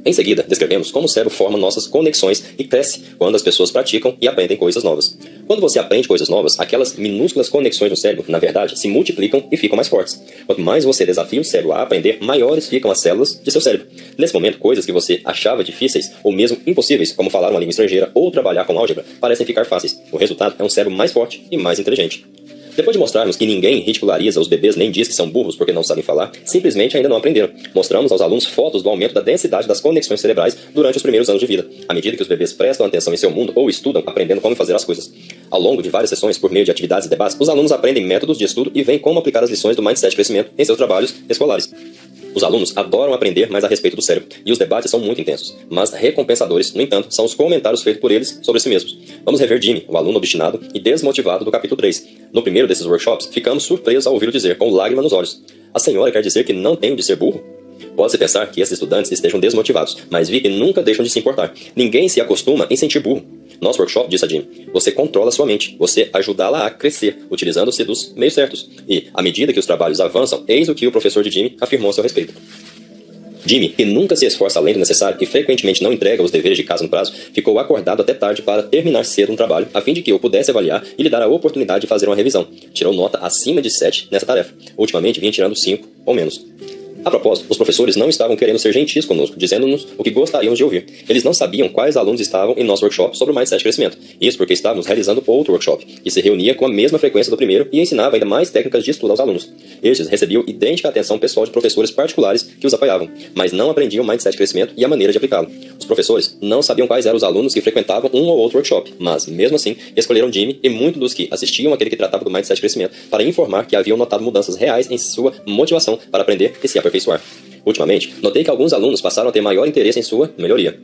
Em seguida, descrevemos como o cérebro forma nossas conexões e cresce quando as pessoas praticam e aprendem coisas novas. Quando você aprende coisas novas, aquelas minúsculas conexões no cérebro, na verdade, se multiplicam e ficam mais fortes. Quanto mais você desafia o cérebro a aprender, maiores ficam as células de seu cérebro. Nesse momento, coisas que você achava difíceis ou mesmo impossíveis, como falar uma língua estrangeira ou trabalhar com álgebra, parecem ficar fáceis. O resultado é um cérebro mais forte e mais inteligente. Depois de mostrarmos que ninguém ridiculariza os bebês nem diz que são burros porque não sabem falar, simplesmente ainda não aprenderam. Mostramos aos alunos fotos do aumento da densidade das conexões cerebrais durante os primeiros anos de vida, à medida que os bebês prestam atenção em seu mundo ou estudam aprendendo como fazer as coisas. Ao longo de várias sessões, por meio de atividades e debates, os alunos aprendem métodos de estudo e veem como aplicar as lições do mindset de crescimento em seus trabalhos escolares. Os alunos adoram aprender mais a respeito do cérebro, e os debates são muito intensos, mas recompensadores, no entanto, são os comentários feitos por eles sobre si mesmos. Vamos rever Jimmy, o aluno obstinado e desmotivado do capítulo 3. No primeiro desses workshops, ficamos surpresos ao ouvi-lo dizer, com lágrima nos olhos: a senhora quer dizer que não tenho de ser burro? Pode-se pensar que esses estudantes estejam desmotivados, mas vi que nunca deixam de se importar. Ninguém se acostuma em sentir burro. Nosso workshop, disse a Jimmy, você controla sua mente, você ajudá-la a crescer, utilizando-se dos meios certos. E, à medida que os trabalhos avançam, eis o que o professor de Jimmy afirmou a seu respeito. Jimmy, que nunca se esforça além do necessário e frequentemente não entrega os deveres de casa no prazo, ficou acordado até tarde para terminar cedo um trabalho, a fim de que eu pudesse avaliar e lhe dar a oportunidade de fazer uma revisão. Tirou nota acima de 7 nessa tarefa. Ultimamente vinha tirando 5 ou menos. A propósito, os professores não estavam querendo ser gentis conosco, dizendo-nos o que gostaríamos de ouvir. Eles não sabiam quais alunos estavam em nosso workshop sobre o mindset de crescimento. Isso porque estávamos realizando outro workshop, que se reunia com a mesma frequência do primeiro e ensinava ainda mais técnicas de estudo aos alunos. Estes recebiam idêntica atenção pessoal de professores particulares que os apoiavam, mas não aprendiam o mindset de crescimento e a maneira de aplicá-lo. Os professores não sabiam quais eram os alunos que frequentavam um ou outro workshop, mas, mesmo assim, escolheram Jimmy e muitos dos que assistiam àquele que tratava do mindset de crescimento para informar que haviam notado mudanças reais em sua motivação para aprender e se aperfeiçoar. Ultimamente, notei que alguns alunos passaram a ter maior interesse em sua melhoria.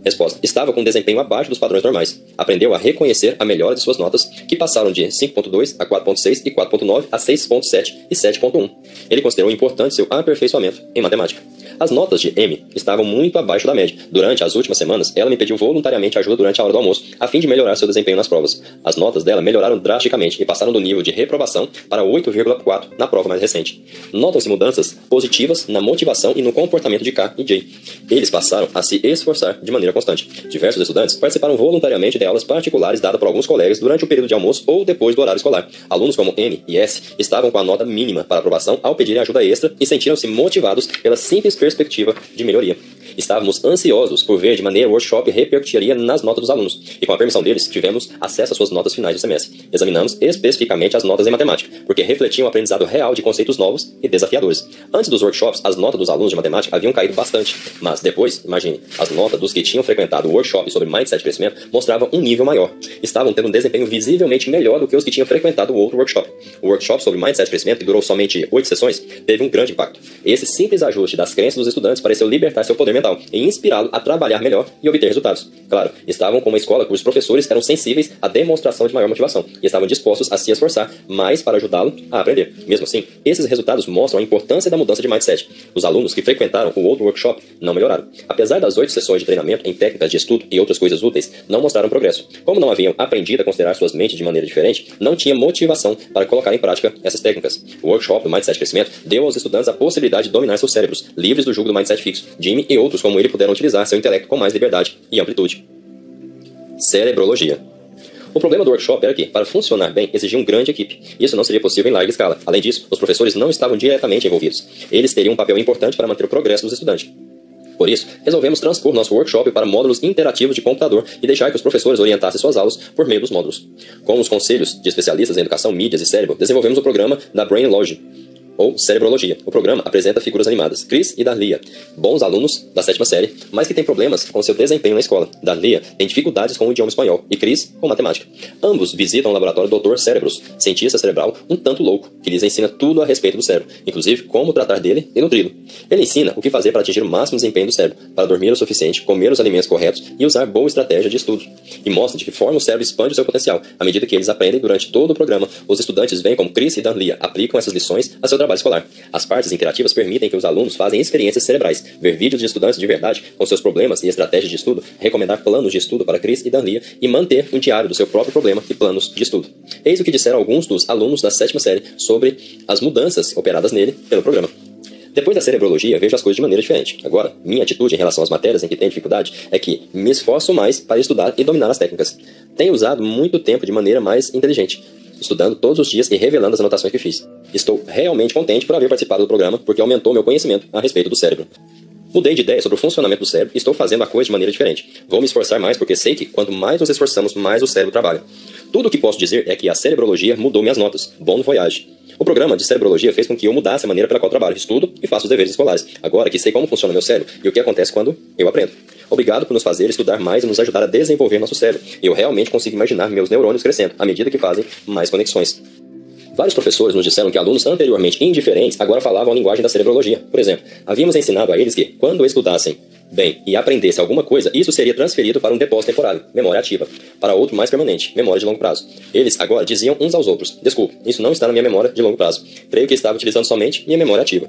Resposta: estava com um desempenho abaixo dos padrões normais. Aprendeu a reconhecer a melhora de suas notas, que passaram de 5.2 a 4.6 e 4.9 a 6.7 e 7.1. Ele considerou importante seu aperfeiçoamento em matemática. As notas de M estavam muito abaixo da média. Durante as últimas semanas, ela me pediu voluntariamente ajuda durante a hora do almoço, a fim de melhorar seu desempenho nas provas. As notas dela melhoraram drasticamente e passaram do nível de reprovação para 8,4 na prova mais recente. Notam-se mudanças positivas na motivação e no comportamento de K e J. Eles passaram a se esforçar de maneira constante. Diversos estudantes participaram voluntariamente de aulas particulares dadas por alguns colegas durante o período de almoço ou depois do horário escolar. Alunos como N e S estavam com a nota mínima para aprovação ao pedirem ajuda extra e sentiram-se motivados pela simples perspectiva de melhoria. Estávamos ansiosos por ver de maneira o workshop repercutiria nas notas dos alunos, e com a permissão deles, tivemos acesso às suas notas finais do semestre. Examinamos especificamente as notas em matemática, porque refletiam o aprendizado real de conceitos novos e desafiadores. Antes dos workshops, as notas dos alunos de matemática haviam caído bastante, mas depois, imagine, as notas dos que tinham frequentado o workshop sobre mindset e crescimento mostravam um nível maior. Estavam tendo um desempenho visivelmente melhor do que os que tinham frequentado o outro workshop. O workshop sobre mindset e crescimento, que durou somente 8 sessões, teve um grande impacto. Esse simples ajuste das crenças dos estudantes pareceu libertar seu poder mental e inspirá-lo a trabalhar melhor e obter resultados. Claro, estavam com uma escola cujos professores eram sensíveis à demonstração de maior motivação e estavam dispostos a se esforçar mais para ajudá-lo a aprender. Mesmo assim, esses resultados mostram a importância da mudança de mindset. Os alunos que frequentaram o outro workshop não melhoraram. Apesar das 8 sessões de treinamento em técnicas de estudo e outras coisas úteis, não mostraram progresso. Como não haviam aprendido a considerar suas mentes de maneira diferente, não tinha motivação para colocar em prática essas técnicas. O workshop do Mindset e Crescimento deu aos estudantes a possibilidade de dominar seus cérebros, livres do jugo do mindset fixo. Jimmy e outros como ele puderam utilizar seu intelecto com mais liberdade e amplitude. Cerebrologia. O problema do workshop era que, para funcionar bem, exigia uma grande equipe. Isso não seria possível em larga escala. Além disso, os professores não estavam diretamente envolvidos. Eles teriam um papel importante para manter o progresso dos estudantes. Por isso, resolvemos transpor nosso workshop para módulos interativos de computador e deixar que os professores orientassem suas aulas por meio dos módulos. Com os conselhos de especialistas em educação, mídias e cérebro, desenvolvemos o programa da Brainlogy, ou Cerebrologia. O programa apresenta figuras animadas, Chris e Darlia, bons alunos da 7ª série, mas que têm problemas com seu desempenho na escola. Darlia tem dificuldades com o idioma espanhol e Chris com matemática. Ambos visitam o laboratório Dr. Cérebros, cientista cerebral um tanto louco, que lhes ensina tudo a respeito do cérebro, inclusive como tratar dele e nutri-lo. Ele ensina o que fazer para atingir o máximo desempenho do cérebro, para dormir o suficiente, comer os alimentos corretos e usar boa estratégia de estudo. E mostra de que forma o cérebro expande o seu potencial. À medida que eles aprendem durante todo o programa, os estudantes veem como Chris e Darlia aplicam essas lições a seu trabalho escolar. As partes interativas permitem que os alunos façam experiências cerebrais, ver vídeos de estudantes de verdade com seus problemas e estratégias de estudo, recomendar planos de estudo para Chris e Darlia e manter um diário do seu próprio problema e planos de estudo. Eis o que disseram alguns dos alunos da 7ª série sobre as mudanças operadas nele pelo programa. Depois da cerebrologia, vejo as coisas de maneira diferente. Agora, minha atitude em relação às matérias em que tenho dificuldade é que me esforço mais para estudar e dominar as técnicas. Tenho usado muito tempo de maneira mais inteligente, estudando todos os dias e revelando as anotações que fiz. Estou realmente contente por haver participado do programa, porque aumentou meu conhecimento a respeito do cérebro. Mudei de ideia sobre o funcionamento do cérebro e estou fazendo a coisa de maneira diferente. Vou me esforçar mais porque sei que quanto mais nos esforçamos, mais o cérebro trabalha. Tudo o que posso dizer é que a cerebrologia mudou minhas notas. Bon voyage. O programa de cerebrologia fez com que eu mudasse a maneira pela qual trabalho, estudo e faço os deveres escolares. Agora que sei como funciona meu cérebro e o que acontece quando eu aprendo. Obrigado por nos fazer estudar mais e nos ajudar a desenvolver nosso cérebro. Eu realmente consigo imaginar meus neurônios crescendo à medida que fazem mais conexões. Vários professores nos disseram que alunos anteriormente indiferentes agora falavam a linguagem da cerebrologia. Por exemplo, havíamos ensinado a eles que, quando estudassem bem e aprendessem alguma coisa, isso seria transferido para um depósito temporário, memória ativa, para outro mais permanente, memória de longo prazo. Eles agora diziam uns aos outros: desculpe, isso não está na minha memória de longo prazo. Creio que estava utilizando somente minha memória ativa.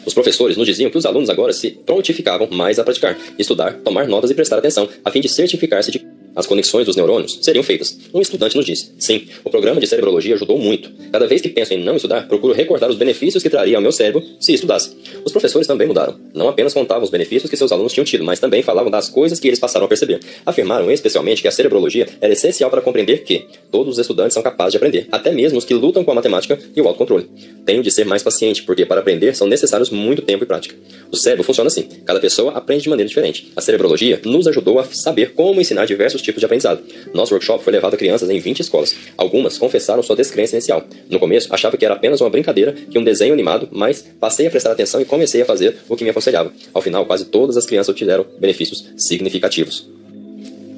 Os professores nos diziam que os alunos agora se prontificavam mais a praticar, estudar, tomar notas e prestar atenção, a fim de certificar-se de que as conexões dos neurônios seriam feitas. Um estudante nos disse: sim, o programa de cerebrologia ajudou muito. Cada vez que penso em não estudar, procuro recordar os benefícios que traria ao meu cérebro se estudasse. Os professores também mudaram. Não apenas contavam os benefícios que seus alunos tinham tido, mas também falavam das coisas que eles passaram a perceber. Afirmaram especialmente que a cerebrologia era essencial para compreender que todos os estudantes são capazes de aprender, até mesmo os que lutam com a matemática e o autocontrole. Tenho de ser mais paciente, porque para aprender são necessários muito tempo e prática. O cérebro funciona assim. Cada pessoa aprende de maneira diferente. A cerebrologia nos ajudou a saber como ensinar diversos tipos de aprendizado. Nosso workshop foi levado a crianças em 20 escolas. Algumas confessaram sua descrença inicial. No começo, achava que era apenas uma brincadeira, que um desenho animado, mas passei a prestar atenção e comecei a fazer o que me aconselhava. Ao final, quase todas as crianças obtiveram benefícios significativos.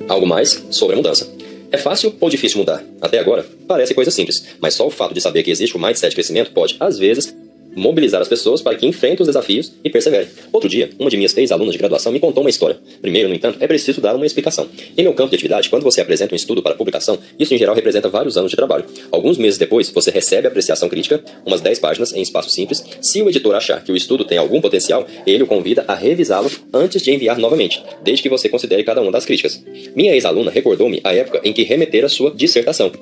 Algo mais sobre a mudança. É fácil ou difícil mudar? Até agora, parece coisa simples, mas só o fato de saber que existe o mindset de crescimento pode, às vezes, mobilizar as pessoas para que enfrentem os desafios e perseverem. Outro dia, uma de minhas ex-alunas de graduação me contou uma história. Primeiro, no entanto, é preciso dar uma explicação. Em meu campo de atividade, quando você apresenta um estudo para publicação, isso em geral representa vários anos de trabalho. Alguns meses depois, você recebe a apreciação crítica, umas 10 páginas em espaço simples. Se o editor achar que o estudo tem algum potencial, ele o convida a revisá-lo antes de enviar novamente, desde que você considere cada uma das críticas. Minha ex-aluna recordou-me a época em que remetera sua dissertação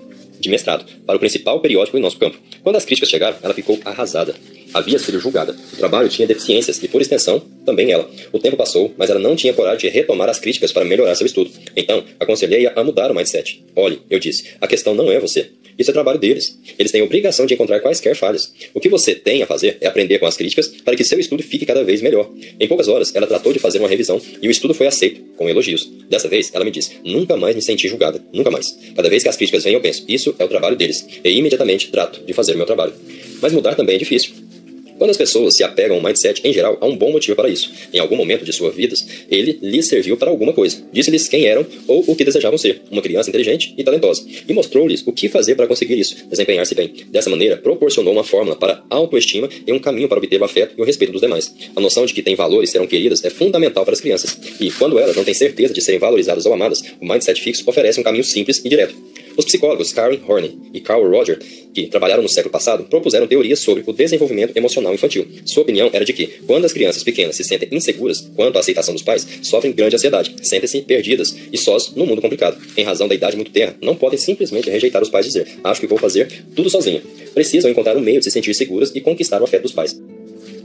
de mestrado para o principal periódico em nosso campo. Quando as críticas chegaram, ela ficou arrasada. Havia sido julgada. O trabalho tinha deficiências e, por extensão, também ela. O tempo passou, mas ela não tinha coragem de retomar as críticas para melhorar seu estudo. Então, aconselhei-a a mudar o mindset. Olhe, eu disse, a questão não é você. Isso é trabalho deles. Eles têm a obrigação de encontrar quaisquer falhas. O que você tem a fazer é aprender com as críticas para que seu estudo fique cada vez melhor. Em poucas horas, ela tratou de fazer uma revisão e o estudo foi aceito, com elogios. Dessa vez, ela me disse, nunca mais me senti julgada. Nunca mais. Cada vez que as críticas vêm, eu penso, isso é o trabalho deles. E imediatamente trato de fazer o meu trabalho. Mas mudar também é difícil. Quando as pessoas se apegam ao mindset, em geral, há um bom motivo para isso. Em algum momento de suas vidas, ele lhes serviu para alguma coisa. Disse-lhes quem eram ou o que desejavam ser. Uma criança inteligente e talentosa. E mostrou-lhes o que fazer para conseguir isso, desempenhar-se bem. Dessa maneira, proporcionou uma fórmula para autoestima e um caminho para obter o afeto e o respeito dos demais. A noção de que têm valores e serão queridas é fundamental para as crianças. E, quando elas não têm certeza de serem valorizadas ou amadas, o mindset fixo oferece um caminho simples e direto. Os psicólogos Karen Horney e Carl Rogers, que trabalharam no século passado, propuseram teorias sobre o desenvolvimento emocional infantil. Sua opinião era de que, quando as crianças pequenas se sentem inseguras quanto à aceitação dos pais, sofrem grande ansiedade, sentem-se perdidas e sós no mundo complicado. Em razão da idade muito tenra, não podem simplesmente rejeitar os pais e dizer, acho que vou fazer tudo sozinho. Precisam encontrar um meio de se sentir seguras e conquistar o afeto dos pais.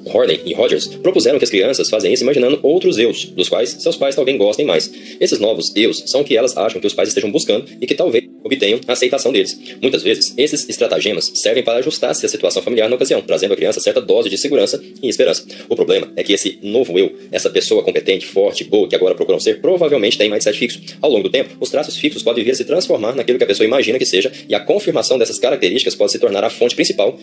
Horney e Rogers propuseram que as crianças fazem isso imaginando outros eus, dos quais seus pais talvez gostem mais. Esses novos eus são o que elas acham que os pais estejam buscando e que talvez obtenham a aceitação deles. Muitas vezes, esses estratagemas servem para ajustar-se à situação familiar na ocasião, trazendo à criança certa dose de segurança e esperança. O problema é que esse novo eu, essa pessoa competente, forte, boa, que agora procuram ser, provavelmente tem mindset fixo. Ao longo do tempo, os traços fixos podem vir a se transformar naquilo que a pessoa imagina que seja, e a confirmação dessas características pode se tornar a fonte principal